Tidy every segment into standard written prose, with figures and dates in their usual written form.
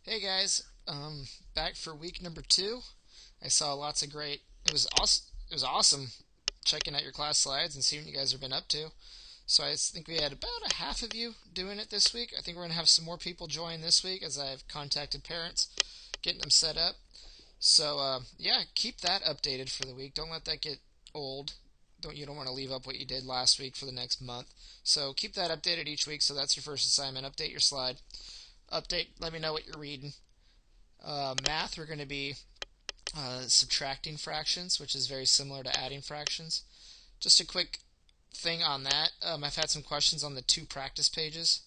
Hey guys, back for week number 2. I saw lots of great. It was awesome. It was awesome checking out your class slides and seeing what you guys have been up to. So I think we had about a half of you doing it this week. I think we're gonna have some more people join this week as I've contacted parents, getting them set up. So yeah, keep that updated for the week. Don't let that get old. You don't want to leave up what you did last week for the next month. So keep that updated each week. So that's your first assignment. Update your slide. Update. Let me know what you're reading. Math, we're going to be subtracting fractions, which is very similar to adding fractions. Just a quick thing on that. I've had some questions on the 2 practice pages.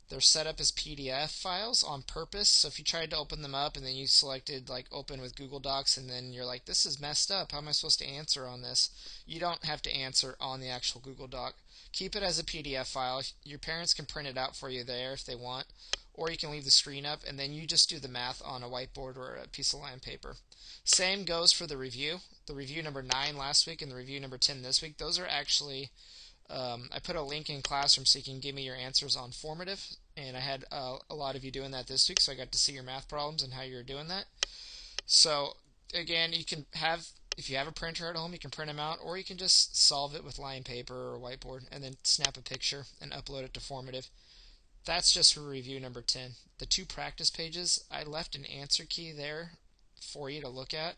They're set up as PDF files on purpose. So if you tried to open them up and then you selected like open with Google Docs and then you're like, this is messed up. How am I supposed to answer on this? You don't have to answer on the actual Google Doc. Keep it as a PDF file. Your parents can print it out for you there if they want, or you can leave the screen up and then you just do the math on a whiteboard or a piece of lined paper. Same goes for the review. The review number 9 last week and the review number 10 this week. Those are actually I put a link in Classroom so you can give me your answers on formative, and I had a lot of you doing that this week, so I got to see your math problems and how you're doing that. So again, you can have, if you have a printer at home, you can print them out, or you can just solve it with lined paper or whiteboard, and then snap a picture and upload it to formative. That's just for review number 10. The 2 practice pages, I left an answer key there for you to look at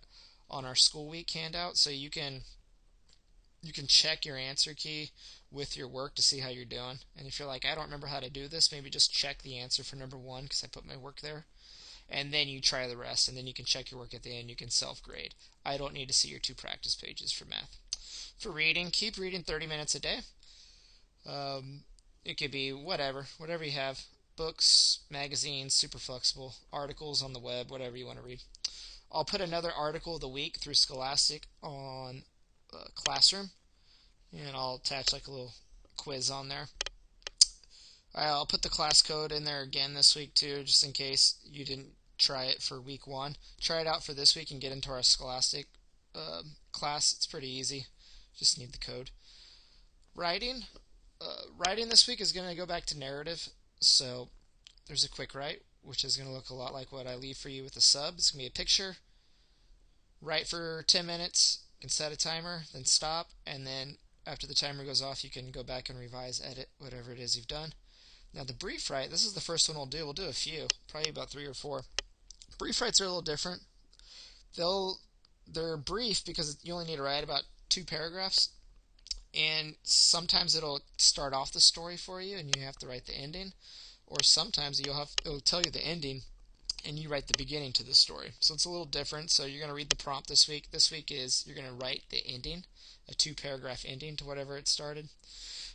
on our school week handout, so you can check your answer key with your work to see how you're doing. And if you're like, I don't remember how to do this, maybe just check the answer for number 1 because I put my work there. And then you try the rest, and then you can check your work at the end. You can self-grade. I don't need to see your 2 practice pages for math. For reading, keep reading 30 minutes a day. Um, it could be whatever you have. Books, magazines, super flexible, articles on the web, whatever you want to read. I'll put another article of the week through Scholastic on Classroom, and I'll attach like a little quiz on there. I'll put the class code in there again this week too, just in case you didn't try it for week 1. Try it out for this week and get into our Scholastic class. It's pretty easy. Just need the code. Writing. Writing this week is going to go back to narrative. So there's a quick write, which is going to look a lot like what I leave for you with the sub. It's going to be a picture. Write for 10 minutes. You can set a timer, then stop, and then after the timer goes off, you can go back and revise, edit, whatever it is you've done. Now the brief write, this is the first one we'll do. We'll do a few, probably about 3 or 4. Brief writes are a little different. They're brief because you only need to write about 2 paragraphs, and sometimes it'll start off the story for you, and you have to write the ending, or sometimes it'll tell you the ending, and you write the beginning to the story. So it's a little different. So you're going to read the prompt this week. This week is you're going to write the ending, a 2 paragraph ending to whatever it started,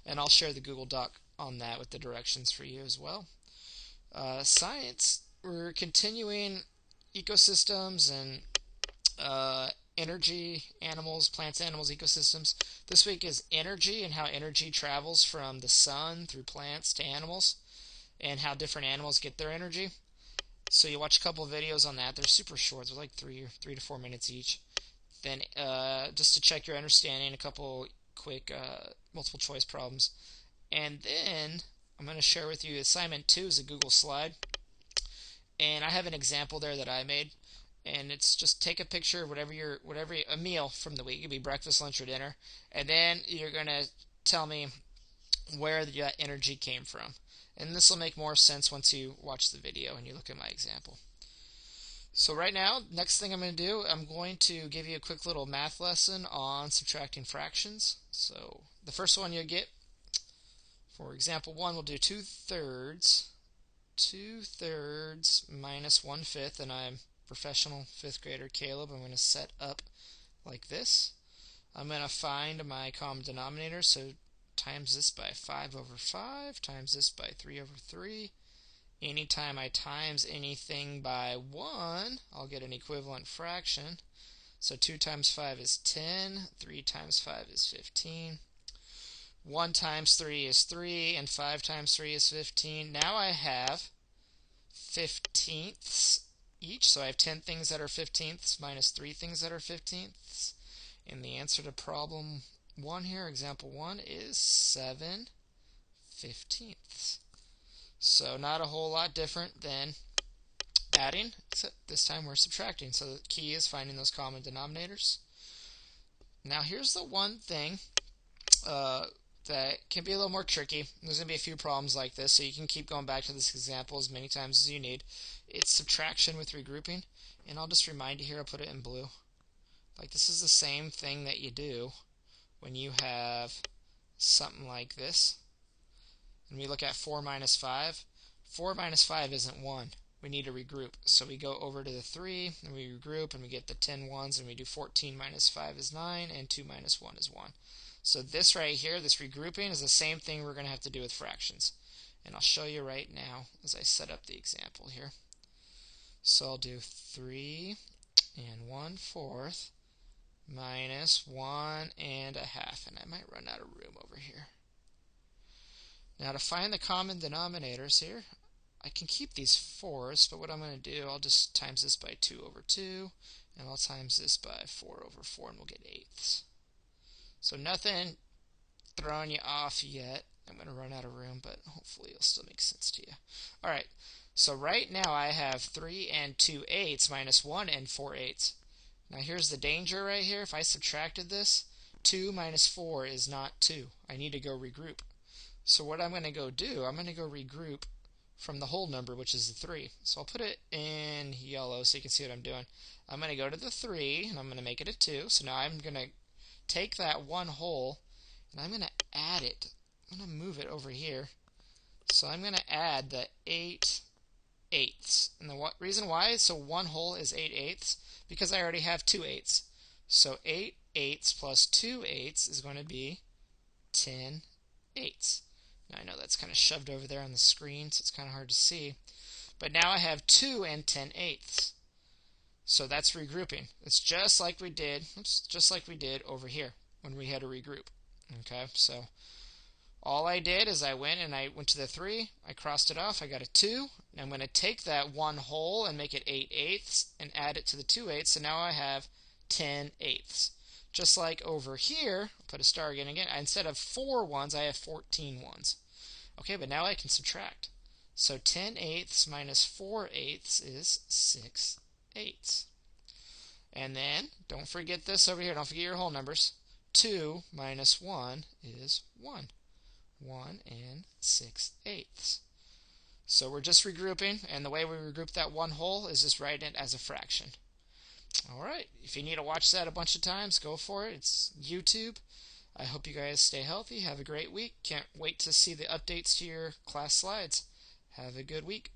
and I'll share the Google Doc on that with the directions for you as well. Science, we're continuing ecosystems and energy, animals, plants, animals, ecosystems. This week is energy and how energy travels from the sun through plants to animals, and how different animals get their energy. So you watch a couple of videos on that. They're super short. They're like 3 to 4 minutes each. Then just to check your understanding, a couple quick multiple choice problems. And then I'm going to share with you assignment 2 is a Google slide. And I have an example there that I made. And it's just take a picture of a meal from the week. It could be breakfast, lunch, or dinner. And then you're going to tell me where that energy came from. And this will make more sense once you watch the video and you look at my example. So right now, next thing I'm going to do, I'm going to give you a quick little math lesson on subtracting fractions. So the first one you'll get, for example 1, we'll do 2/3. 2/3 minus 1/5, and I'm professional 5th grader Caleb. I'm going to set up like this. I'm going to find my common denominator, so times this by 5/5, times this by 3/3. Anytime I times anything by 1, I'll get an equivalent fraction. So 2 times 5 is 10, 3 times 5 is 15. 1 times 3 is 3, and 5 times 3 is 15. Now I have 15ths each, so I have 10 things that are 15ths minus 3 things that are 15ths. And the answer to problem 1 here, example 1, is 7/15. So not a whole lot different than adding, except this time we're subtracting. So the key is finding those common denominators. Now here's the one thing that can be a little more tricky. There's going to be a few problems like this, so you can keep going back to this example as many times as you need. It's subtraction with regrouping, and I'll just remind you here, I'll put it in blue. Like, this is the same thing that you do when you have something like this. And we look at 4 minus 5. 4 minus 5 isn't 1. We need to regroup. So we go over to the 3, and we regroup, and we get the 10 ones, and we do 14 minus 5 is 9, and 2 minus 1 is 1. So this right here, this regrouping, is the same thing we're going to have to do with fractions. And I'll show you right now as I set up the example here. So I'll do 3 and 1/4 minus 1 1/2. And I might run out of room over here. Now to find the common denominators here, I can keep these 4s, but what I'm going to do, I'll just times this by 2 over 2, and I'll times this by 4 over 4, and we'll get 8ths. So nothing throwing you off yet. I'm going to run out of room, but hopefully it'll still make sense to you. Alright, so right now I have 3 and 2/8 minus 1 and 4/8. Now here's the danger right here. If I subtracted this, 2 minus 4 is not 2. I need to go regroup. So what I'm going to go do, I'm going to go regroup from the whole number, which is the 3. So I'll put it in yellow so you can see what I'm doing. I'm going to go to the 3, and I'm going to make it a 2. So now I'm going to take that one whole, and I'm going to add it. I'm going to move it over here. So I'm going to add the 8/8. And the reason why, so one whole is 8/8, because I already have 2/8. So 8/8 plus 2/8 is going to be 10/8. Now I know that's kind of shoved over there on the screen, so it's kind of hard to see. But now I have 2 and 10/8. So that's regrouping. It's just like we did, over here when we had to regroup. Okay, so all I did is I went to the 3, I crossed it off, I got a 2, and I'm going to take that one whole and make it 8/8 and add it to the 2/8, so now I have 10/8. Just like over here, I'll put a star again, instead of 4 ones, I have 14 ones. Okay, but now I can subtract. So 10/8 minus 4/8 is 6/8. And then, don't forget this over here, don't forget your whole numbers. 2 minus 1 is 1. 1 and 6/8. So we're just regrouping, and the way we regroup that one whole is just writing it as a fraction. Alright, if you need to watch that a bunch of times, go for it. It's YouTube. I hope you guys stay healthy. Have a great week. Can't wait to see the updates to your class slides. Have a good week.